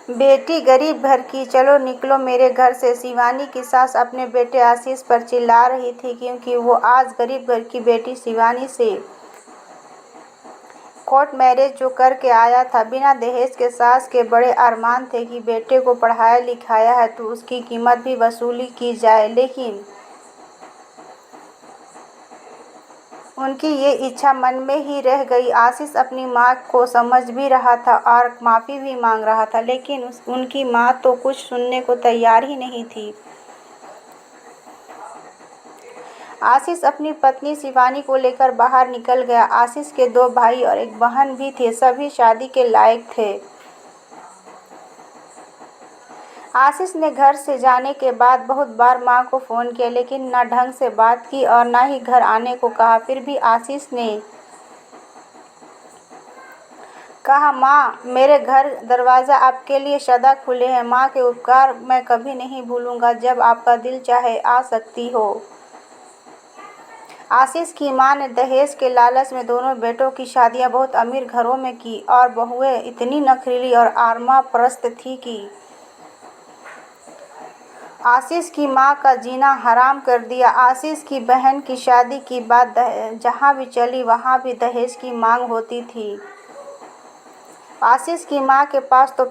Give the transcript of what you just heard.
बेटी गरीब घर की, चलो निकलो मेरे घर से। शिवानी की सास अपने बेटे आशीष पर चिल्ला रही थी क्योंकि वो आज गरीब घर की बेटी शिवानी से कोर्ट मैरिज जो करके आया था बिना दहेज के। सास के बड़े अरमान थे कि बेटे को पढ़ाया लिखाया है तो उसकी कीमत भी वसूली की जाए, लेकिन उनकी ये इच्छा मन में ही रह गई। आशीष अपनी माँ को समझ भी रहा था और माफ़ी भी मांग रहा था, लेकिन उनकी माँ तो कुछ सुनने को तैयार ही नहीं थी। आशीष अपनी पत्नी शिवानी को लेकर बाहर निकल गया। आशीष के 2 भाई और एक बहन भी थे, सभी शादी के लायक थे। आशीष ने घर से जाने के बाद बहुत बार माँ को फ़ोन किया, लेकिन न ढंग से बात की और न ही घर आने को कहा। फिर भी आशीष ने कहा, माँ, मेरे घर दरवाज़ा आपके लिए सदा खुले हैं। माँ के उपकार मैं कभी नहीं भूलूंगा। जब आपका दिल चाहे आ सकती हो। आशीष की माँ ने दहेज के लालच में दोनों बेटों की शादियां बहुत अमीर घरों में की और बहुएं इतनी नखरीली और आरामपरस्त थी कि आशीष की माँ का जीना हराम कर दिया। आशीष की बहन की शादी की बात जहाँ भी चली वहाँ भी दहेज की मांग होती थी। आशीष की माँ के पास तो